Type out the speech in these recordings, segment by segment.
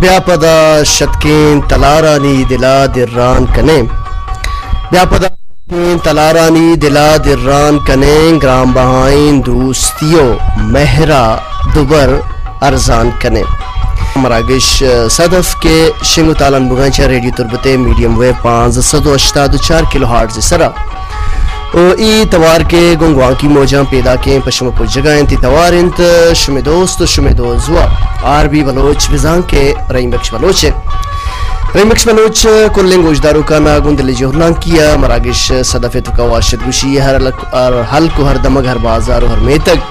بیاپدا شتکین تلارانی دلا دران کنے بیاپدا شتکین تلارانی دلا دران کنے گرام بہائیں دوستیو مہرا دوبر ارزان کنے مراگش صدف کے شنگو تالان بگانچہ ریڈیو تربتے میڈیم ویو 584 کلو ہارٹز سرا ای توار کے گنگوان کی موجاں پیدا کے پشم کو جگہیں تی توار انت شمی دوست شمی دوزوا عربی بلوچ بزان کے رحیم بخش بلوچ ہے رحیم بخش بلوچ کلنگ گوشدارو کا ناگون دلی جوہرلان کیا مراگش صدف تو واشد گوشی ہر حل کو ہر دمگ ہر بازار و ہر میتگ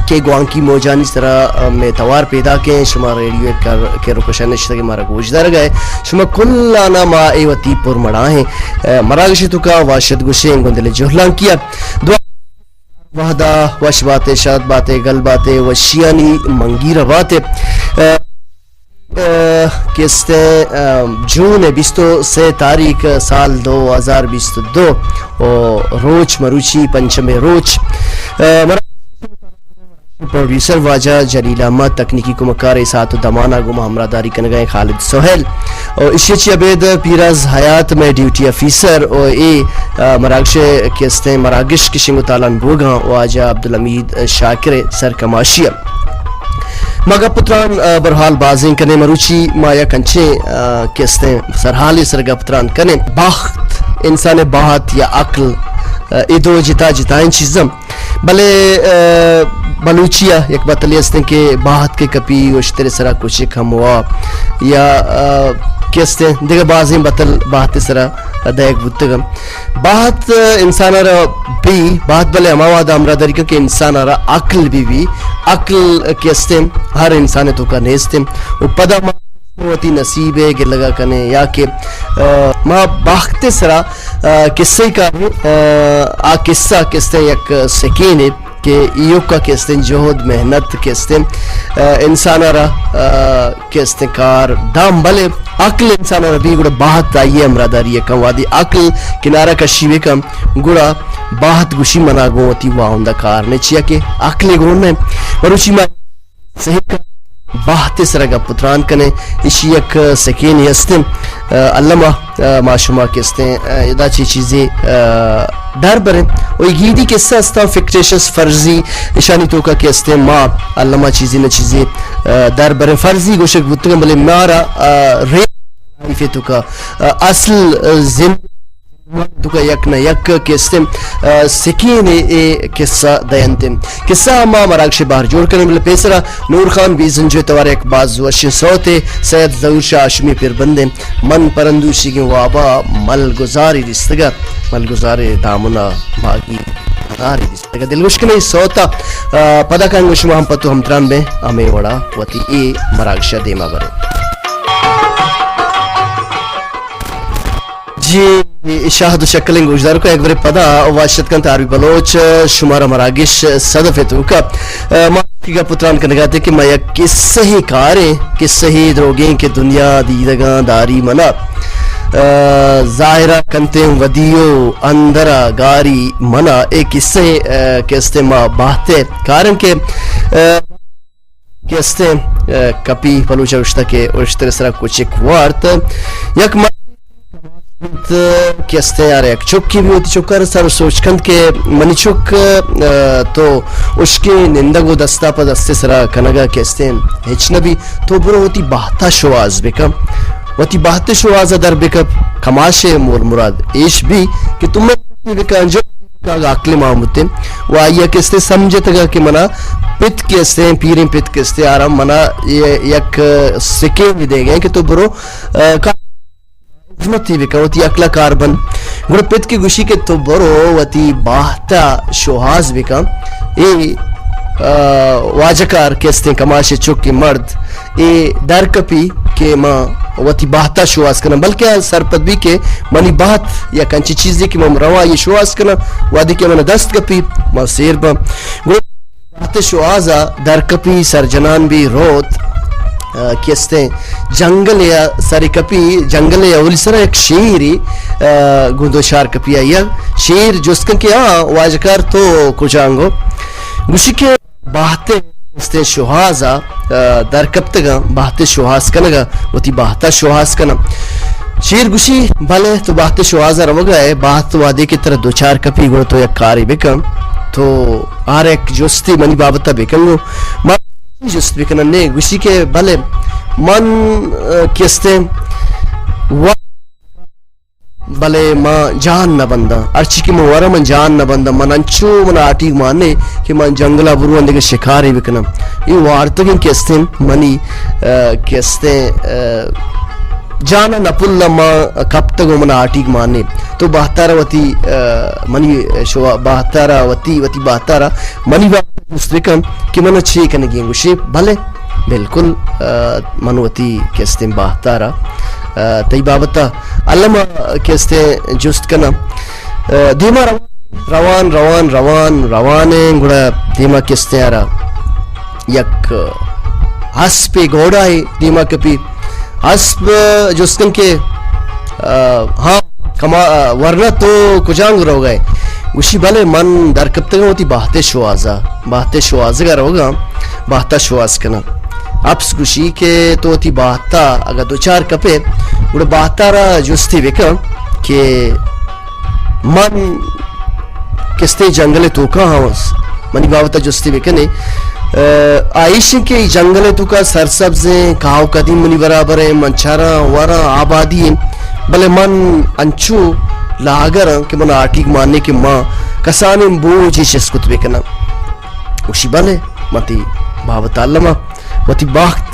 کے گوان کی موجانی اس طرح میں توار پیدا کے شما ریڈیو کے روکشن نشتہ کے مارا گوشدار گئے شما کلانا ما ایواتی پر مڑاہیں مراگشی تو کا واشد گوشیں گندل جوہلان کیا دعا وحدہ وش باتیں شاد باتیں گل باتیں وشیانی منگیر باتیں کستے جون 23 تاریخ سال 2022 روچ مروچی پنچم روچ پروڈیوسر واجہ جلیل احمد تکنیکی کو مکار اسات دمانہ گمہ ہمراہداری کنگائیں خالد سہیل اور اشیچی عبید پیراز حیات میں ڈیوٹی افیسر اور اے مراگش کیستیں مراگش کی شنگو تالان بوگاں واجہ عبدالحمید شاکر سرکماشیہ مگا پتران برحال بازیں کنے مروچی مایا کنچے کیستیں سرحالی سرگا پتران کنے باخت انسان باہت یا عقل ایدو جتا جتائیں چیزم بلے بلوچیا ایک بطلی ہستیں کہ باہت کے کپی وشتر سرا کچھ کم ہوا یا کیستے دیکھا بازیں بطل باہت سرا دیکھ بودتگم باہت انسان را بھی باہت بلے اماواد امراداری کہ انسان را عقل بھی عقل کیستے ہر انسان تو کا نیستے وہ پدا ہوتی نصیب ہے گر لگا کنے یا کہ ما باخت سرا قصے کا آ قصہ کستے یک سکین ہے کہ ایو کا کستے جہد محنت کستے انسان را کستے کار دام بلے عقل انسان را بھی گوڑا باہت آئیے امراداری کم وادی عقل کنارہ کشیوے کم گوڑا باہت گوشی منا گو ہوتی واہندہ کار نے چیا کہ عقل گون میں مروچی ما صحیح کا باہت سرگا پتران کنے اسی یک سکین یستن علامہ معشومہ کستیں ادا چی چیزیں در بریں اور گیدی قصہ استا فکٹیشس فرضی اشانی تو کا کستیں ماں علامہ چیزیں نہ چیزیں در بریں فرضی گوشک بودتگم بلے مارا ریفی تو کا اصل زندگی تو کا یک نہ یک کستم سکین قصہ دیانتم قصہ ہما مراکش باہر جوڑ کرنے بلے پیسرا نور خان بیزن جو توار ایک باز وشن سوتے سید ظہور شاہ آشمی پیر بندے من پرندوشی کی وابا مل گزاری رستگا مل گزاری دامنا بھاگی آری رستگا دلگوش کنے سوتا پدا کانگوش ہم پتو ہم تران بے ہمیں وڑا وطی اے مراکشہ دیما برے جی شاہد شکلیں گوشدار کو ایک بار پدا واشد کن عربی بلوچ شمارہ مراگش صدف تو کا ماں کا پتران کا نگاتے کہ میں یک قصہ ہی کاریں قصہ ہی دروگیں کہ دنیا دیدگاں داری منا ظاہرہ کنتے ودیو اندرہ گاری منا ایک قصہ کہستے ماں باہتے کارن کے کہستے کپی پلوچہ اشتہ کے اشتر سرہ کچھ ایک وارت یک کیستے یار ایک چک کی بھی ہوتی چکر سر سوچ کند کہ منی چک تو اس کے نندگو دستا پا دستے سرا کنگا کیستے ہچ نبی تو برو ہوتی باہتا شواز بکم ہوتی باہتا شواز در بکم کماشے مور مراد ایش بھی کہ تم میں بکن جو عقل معمودتے وہ آئیہ کیستے سمجھتا گا کہ منا پت کیستے پیریں پت کیستے آرام منا یک سکے بھی دے گئے کہ تو برو عظمتی بکا وطی اکلا کاربن گوڑا پیت کی گوشی کے تو برو وطی باہتا شوہاز بکا اے واجکار کیستے کماشے چکی مرد اے در کپی کہ ماں وطی باہتا شوہاز کنا بلکہ سرپت بھی کہ منی باہت یا کنچی چیزی کہ ماں روا یہ شوہاز کنا وادی کہ منہ دست کپی ماں سیر با گوڑا باہتا شوہازا در کپی سرجنان بھی روت کیستے جنگل یا ساری کپی جنگل یا اولی سر ایک شیری گوندو شار کپی آیا شیر جس کن کہ واجکار تو کچھ آنگو گوشی کے باہتے este shuhaza dar kaptaga bahte shuhas kanaga wati bahta shuhas kana شیر گوشی بھلے تو بات شوازہ رو گئے بات تو وعدے کی طرح دو چار کپی گو تو یک کاری بکم تو آر ایک جستی منی بابتا بکم گو من جست بکنن نے گوشی کے بھلے من کیستے بھلے ما جان نہ بندہ ارچی کی موارا من جان نہ بندہ من انچو من آٹی مانے کہ من جنگلہ برو اندے کے شکاری بکنم یہ وارتگیں کیستے منی کیستے جانا نپل لما کپتگو من آٹیگ مانے تو بہتارا وتی منی شوا بہتارا وتی بہتارا منی بابتا مسترکم کہ من اچھے کنگی انگوشی بھلے بالکل من وتی کیستے بہتارا تی بابتا علمہ کیستے جست کنا دیما روان گوڑا دیما کیستے آرا یک ہس پہ گوڑا ہے دیما کپی اسب جسکن کے ہاں ورنہ تو کجانگ رو گئے گوشی بھلے من در کبتگا ہوتی باہتے شوازہ گا روگا باہتا شواز کنا اپس گوشی کے تو ہوتی باہتا اگر دو چار کپے گوڑا باہتا را جستی بکا کہ من کستے جنگل توکا ہاں منی باہتا جستی بکنے آئیش کے جنگل تو کا سرسبزیں کھاؤ قدیم منی برابر ہیں منچارا ورا آبادی ہیں بلے من انچو لاغر کہ من آٹیگ ماننے کے ماں کسانے بوجی شسکت بکنا اسی بلے ماتی باوتا علمہ واتی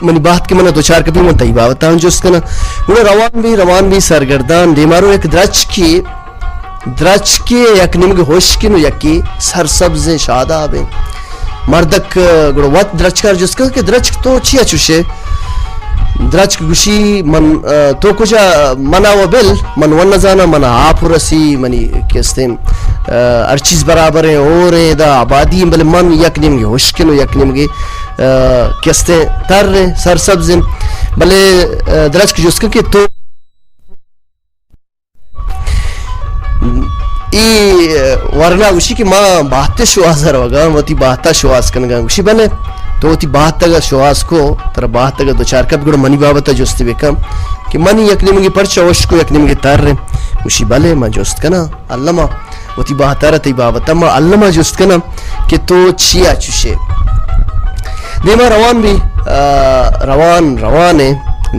منی باہت کے منہ دو چار کبھی من تایی باوتا ہوں جو اس کنا انہوں روان بھی سرگردان دیمارو ایک درچ کے یک نمگ ہوش کے نو یکی سرسبزیں شاداب ہیں مردک گڑو وقت درچ کر جس کہ درچ تو چیا چوشے درچ گوشی من تو کجا منا و بل من ون نزانا منا آپ رسی منی کیستے ہر چیز برابر ہیں اور دا آبادی بلے من یک نمگی ہوشکن و یک نمگی کیستے تر سر سبزن بلے درچ جس کہ تو ورنہ گوشی کہ ماں باہتے شواز روگا وتی باہتا شواز کنگا گوشی بلے تو وتی باہتا گا شواز کو تر باہتا گا دو چار کپ گڑا منی بابتا جستی بکم کہ منی یک نمگی پرچا وش کو یک نمگی تر رہے گوشی بلے ما جست کنا علمہ وتی باہتا رہا تی بابتا ما علمہ جست کنا کہ تو چیا چوشے دیما روان بھی روانے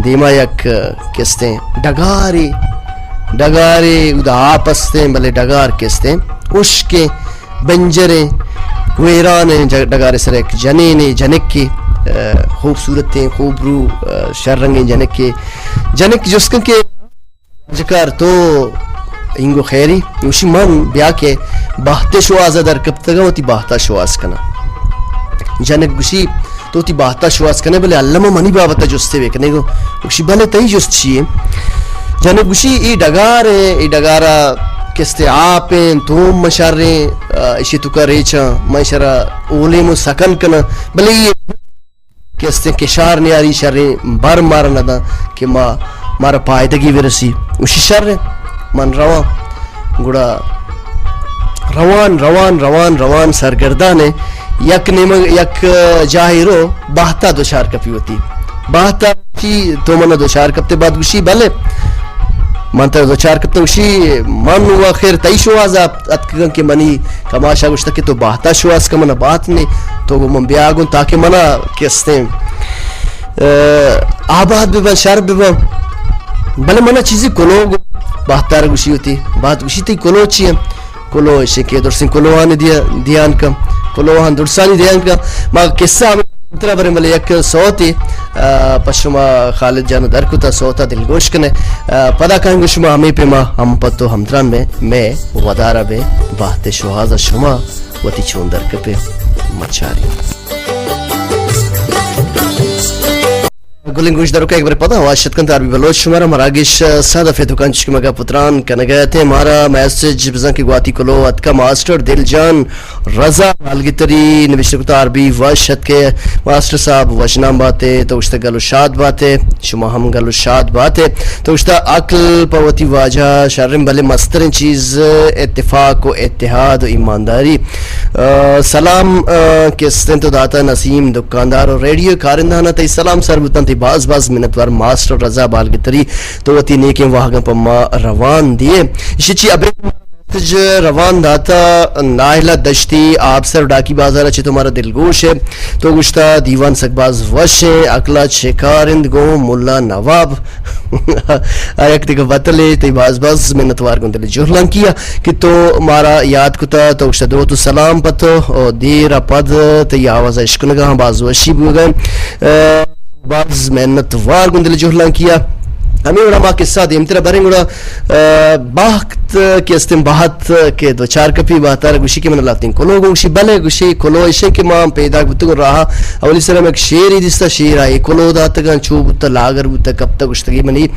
دیما یک کستے ڈگارے ادا آپستے بلے ڈگار کستے اشکے بنجریں ویرانے ڈگارے سر ایک جنینے جنک کی خوبصورتیں خوب رو شررنگیں جنک جسکن کے جکار تو انگو خیری یوشی من بیا کے باہتے شوازہ در کبتگا ہوتی باہتا شواز کنا جنک گوشی تو تی باہتا شواز کنے بلے علمہ منی بابتا جستے ویکنے گو گوشی بلے تایی جست چیئے جنک گوشی ای ڈگارا کستے آپیں توم مشاریں اشی تو کا ریچا مشارہ اولے مو سکن کنا بلے یہ کستے کشار نیاری شریں بار مارنا دا کہ مارا پائدگی ورسی اسی شر من روان سرگردانے یک جاہی رو باہتا دو چار کپی ہوتی باہتا کی تو منہ دو چار کپتے بعد گوشی بلے مانتا دو چار کپتے گوشی من و خیر تایی شواز اتکن کہ منی کماشا گوشتا کہ تو باہتا شواز کا منہ بات نہیں تو من بیاگون تاکہ منہ کستے آباد ببن شرب ببن بلے منہ چیزی کلو باہتا را گوشی ہوتی بات گوشی تی کلو چی ہے کلو ایشے کے درسن کلو آنے دیان کم کلو آن درسانی دیان کم ما قصہ ہمیں اتنا برے ملے یک سوتی پشما خالد جانو در کتا سوتا دل گوش کنے پدا کہیں گو شما ہمیں پہ ما ہم پتو ہمتران میں ودارا بے باہت شوازہ شما وتی چون در کپے مچاری گلنگ گوش درو کا ایک بار پتا ہوا شتکن تاربی بلوچ شمارا مراگش سادہ فیتو کنچ کی مگا پتران کنگیتے مارا میسج بزن کی گواتی کلو اتکا ماسٹر دل جان رضا حالگی نوشتہ کتا عربی وشت کے ماسٹر صاحب وجنام باتے تو اشتہ گلو شاد باتے شما ہم گلو شاد باتے تو اشتہ عقل پوتی واجہ شرم بلے مسترین چیز اتفاق و اتحاد و ایمانداری سلام کستن تو داتا نسیم دکاندار اور ریڈیو کارندانا تی سلام سر بتن تی باز منتوار ماسٹر رضا بالگتری تو وتی نیکیں واہگا پما روان دیے شچی ابے مسج روان داتا ناہلا دشتی آپ سر ڈاکی بازار اچھے تمہارا دل گوش ہے تو گشتہ دیوان سکباز وش ہے اکلا چھکارند گو ملا نواب ایک تک وطلے تی باز منتوار گن دل جوہلان کیا کہ تو مارا یاد کتا تو گشتہ دو تو سلام پتو دیر پد تی آواز عشقنگاہ باز وشی بو گئے باز منتوار گن دل جوہلان کیا ہمیں اڑا ماں قصہ دیم تیرا برنگ اڑا باخت کے استنباہت کے دو چار کپی باہتار گوشی کے من اللہ تین کلو گوشی بلے گوشی کلو ایشے کے ماں پیدا گتگو رہا اولی سلام ایک شیری دیستا شیر آئی کلو داتگان چو بتا لاغر بتا کب تا گشتگی منی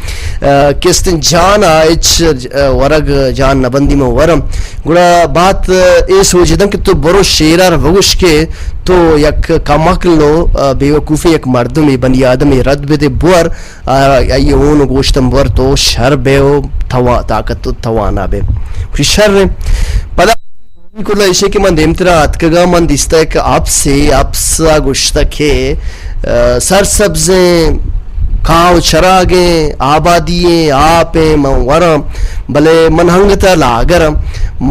کستن جان آئیچ ورگ جان نبندی میں ورم گوڑا بات ایس ہو جدن کہ تو برو شیرہ روش کے تو یک کمکلو بیوکوفی یک مردمی بنی آدمی رد بیدے بور آئی اون گوشتم بور تو شر بیو طاقت توانا بے خوشی شر رہے پدا کلا ایشے کہ من دیمترا اتکگا من دیستا ہے کہ آپ سے آپ سا گوشتا کے سرسبزیں کھاؤ چراغیں آبادییں آپیں من ورم بلے من ہنگتا لاغرم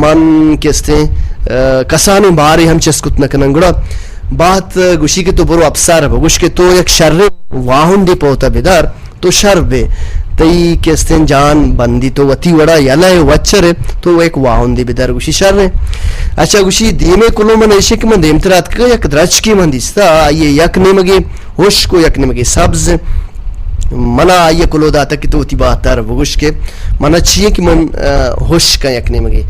من کستے کسانی باری ہم چسکت نکننگڑا بات گوشی کے تو برو افسار ہے گوش کے تو یک شر واہن دی پوتا بیدار تو شر بے تی کستین جان بندی تو وطی وڑا یلائے وچر ہے تو ایک واہن دی بیدار گوشی شر ہے اچھا گوشی دیمے کلو من ایشے کہ من دیمترات کا یک درچ کی من دیستا آئیے یک نمگی ہوش کو یک نمگی سبز منا آئیے کلو داتا کہ تو تی باہتار وگوش کے منا چیئے کہ من ہوش کا یکنے مگی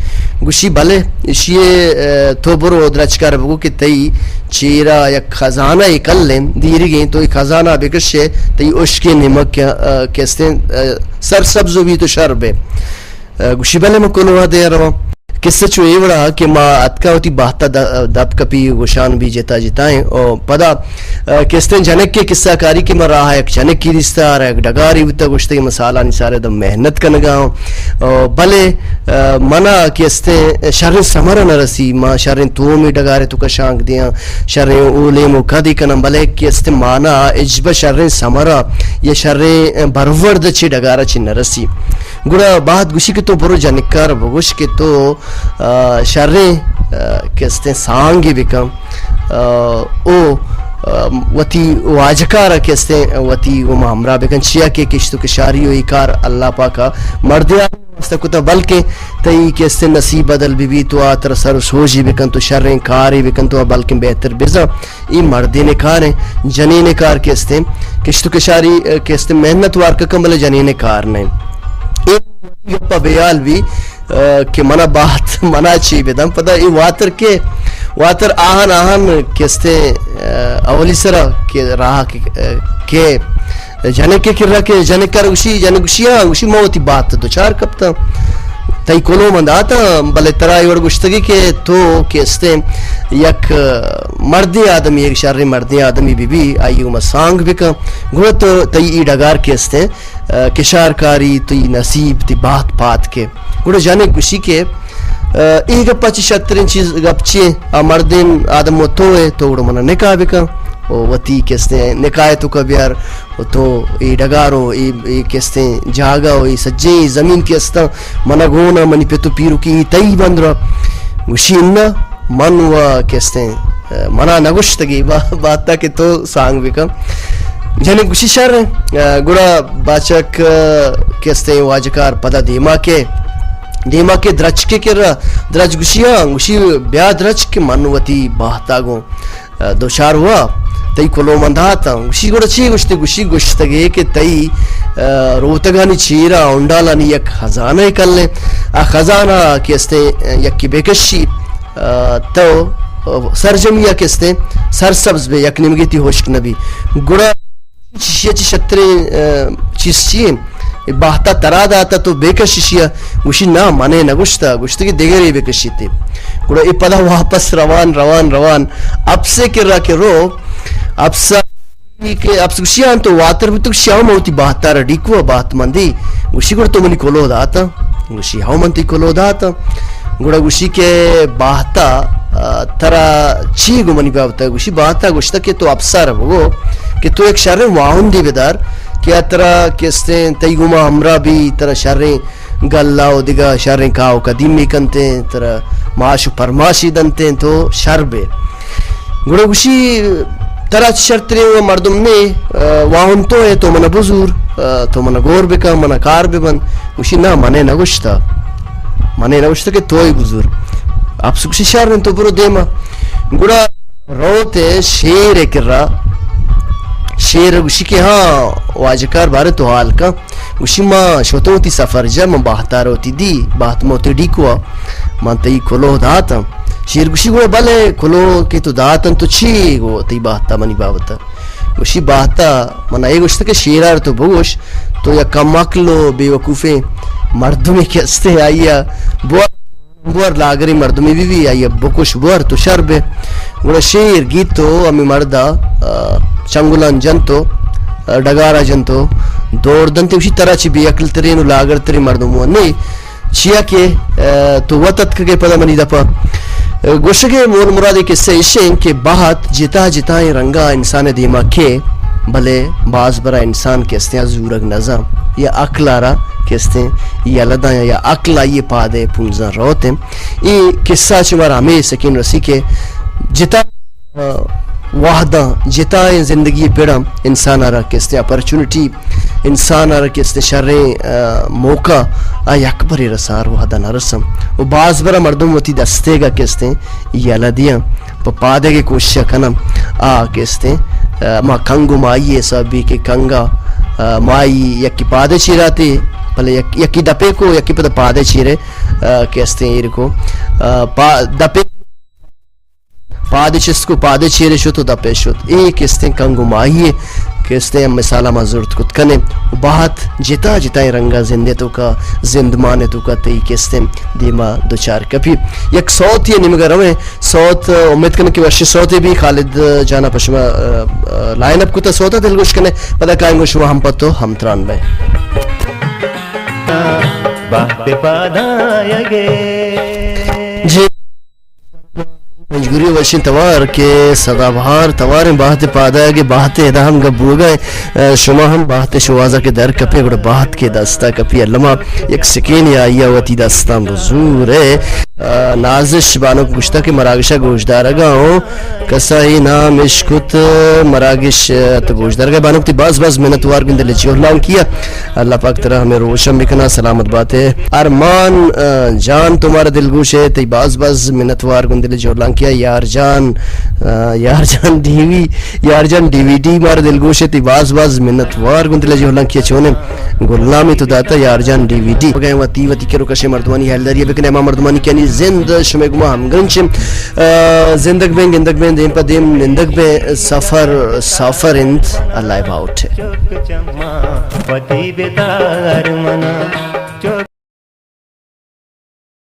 گوشی بلے اشیے تو برو درچکار بگو کہ تی چیرا یک خزانہ اکل لیں دیری گئیں تو ایک خزانہ بکشے تی اشکے نمک کہستے سر سبزو بھی تو شربے گوشی بلے میں کلو دے رہا قصہ چو یہ بڑا کہ ماں اتکا ہوتی باہتا دب کپی گوشان بھی جتا جتائیں اور پدا کستین جنک کے قصہ کاری کی ماں رہا ایک جنک کی رشتہ آ رہا ایک ڈگاری ہوتا گوشتے کہ مسالہ نسارے دم محنت کا نگاہوں بلے منا کستین شرن سمرہ نہ رسی ماں شرن تومی ڈگارے تو کا شانک دیا شرن اولے مکدی کنم بلے کستین مانا اجبہ شرن سمرہ یا شرن برورد چی ڈگارہ چی نہ رسی گوڑا بات گوشی کے تو برو جنکار بگوش کے تو شریں کہستے سانگی بکم او وتی واجکارا کہستے وتی وما ہمراہ بکن چیا کے کشتو کشاری ہوئی کار اللہ پاکا مردیا کتا بلکہ تی کہستے نصیب بدل بھی تو آتر سر سوجی بکن تو شریں کاری بکن تو بلکہ بہتر بزا ای مردین کار ہیں جنین کار کہستے کشتو کشاری کہستے محنت وارکا کم بلے جنین کار نہیں ایک گپا بیال بھی کہ منا بات منا چی بدم پدا ای واتر کے واتر آہن کستے اولی سرا کہ راہ کے جانے کے کر رہا کہ جانے کر گوشی موتی بات دو چار کب تا تی کلو مند آتا بلے ترائی وڑ گشتگی کے تو کستے یک مردی آدمی ایک شر مردی آدمی بھی آئیو مسانگ بکا گوڑا تو تی ای ڈگار کستے کشار کاری تی نصیب تی بات پات کے گوڑا جانے گوشی کے ای گپا چی شترین چیز گپ چی مردین آدم و توئے تو گوڑا منا نکاح بکا وتی کستے نکاح تو کا بیار تو ای ڈگارو ای کستے جاگا ای سجے زمین کستا منا گونا منی پہ تو پیرو کی تئی بند رہا گوشی اننا من و کستے منا نگوشتگی بات تا کہ تو سانگ بکا جانے گوشی شر گوڑا باچک کستے واجکار پدا دیما کے درچ کے کر رہا درچ گوشی بیا درچ کے منوتی باہتا گو دوشار ہوا تی کلو منداتا گوشی گوڑا چی گوشتے گوشی گوشتگے کہ تی روتگانی چیرا انڈالانی یک خزانہ کر لیں خزانہ کستے یک کی بیکشی تو سرجمیا کستے سرسبز بے یک نمگی تی ہوشک نبی گوڑا شیشیا چی شترے چیز چیئے باہتا ترا داتا تو بیکا شیشیا گوشی نا مانے نگوشتا گوشتا کہ دیگر یہ بیکا شیتے گوڑا ای پدا واپس روان اب سے کر رہا کہ رو اب سا اب گوشیان تو واتر بھی تو شیاو موتی باہتا را ڈیکوا باہت مندی گوشی گوڑا تو منی کولو داتا گوشی ہاو منتی کولو داتا گوڑا گوشی کے باہتا ترا چی گو منی باہتا گوشی باہتا گوشتا کہ تو اب سا رو کہ تو ایک شر واہن دی بیدار کیا ترا کستے تی گما ہمرا بھی ترا شریں گلاو دیگا شریں کاؤ قدیمی کنتے ترا معاش پرماشی دنتے تو شر بے گوڑا گوشی ترا شرطرے و مردم نے واہن تو ہے تو منا بزور تو منا گور بکا منا کار بے بند گوشی نا منے نگوشتا کہ توی بزور آپ سے گوشی شر تو برو دیما گوڑا روتے شیر کر رہا شیر گوشی کہ ہاں واجکار بارے تو حال کا گوشی ماں شوتو تی سفر جا ماں باہتا روتی دی باہت موتی ڈیکوا ماں تی کلو داتا شیر گوشی گوڑا بلے کلو کی تو داتا تو چی گو تی باہتا منی باوتا گوشی باہتا منہ اے گوشتا کہ شیرار تو بگوش تو یا کم اکلو بے وقوفیں مردمی کستے آئیا بوار لاغری مردمی بھی آئیا بکوش بوار تو شر بے گوڑا شیر گیت تو امی مردہ چنگولان جنتو ڈگارا جنتو دور دنتے اسی طرح چی بی اکل ترین و لاغر ترین مردمو نہیں چیا کہ تو وطت کگے پدا منی دپا گوشگے مول مرادے کسے اشیں کہ باہت جتا رنگا انسان دیما کے بھلے باز برا انسان کستے ہیں زورگ نظام یا اکلارا کستے ہیں یا لدہ یا اکلا یہ پادے پونزا روتے ہیں یہ قصہ چمارا ہمیں سکین رسی کے جتا وحدہ جتا زندگی پیڑا انسان آرہ کستے اپرچونٹی انسان آرہ کستے شریں موقع آئی اکبری رسار وحدہ نرسم و باز برا مردم وطی دستے گا کستے یہ لدیاں پا پادے کے کوشش کنم کستے ما کنگو مائی ایسا بھی کہ کنگا مائی یکی پادے چیراتے پہلے یکی دپے کو یکی پا پادے چیرے کستے ہیں کو دپے پادے چس کو پادے چیرے شو تو دپے شو ایک کستے کنگو مائی کستے ہم مثالہ مزورت کت کنے باہت جتا رنگا زندے تو کا زندمانے تو کا تی کستے دیما دوچار کپی یک صوت یہ نمگا رویں صوت امید کرنے کی ورشی صوت بھی خالد جانا پشما لائن اپ کتا صوتا دل گوش کنے پدا کائیں گو شما ہم پتو ہم تران بے باہت پادایا گے جی مجبوری ورشین توار کے صدا بہار تواریں باہت پادا ہے کہ باہت ادا ہم گبو گئے شما ہم باہت شوازہ کے در کپے گوڑا باہت کے دستا کپی علمہ یک سکین یا آئیا وطی دستا بزور ہے نازش بانو گوشتا کہ مراگشہ گوشدارگا ہوں کسا ہی نام عشقت مراگش تو گوشدارگا بانو کتی باز منتوار گندے چیو اللہ کیا اللہ پاک طرح ہمیں روشن بکنا سلامت بات ہے ارمان جان تمہارا دل گوش ہے تی باز منتوار گندے چیو اللہ کیا یار جان ڈی وی ڈی مارا دل گوش ہے تی باز منتوار گندے چیو اللہ کیا چونے گلامی تو داتا یار جان ڈی وی ڈی گئے وطی کرو کشے مردمانی حل داری بکنے امام مردمانی کیانی زند شمی گما ہم گرنچم زندگ بین گندگ بین دیم پا دیم نندگ بین سفر انت اللہ باؤٹ ہے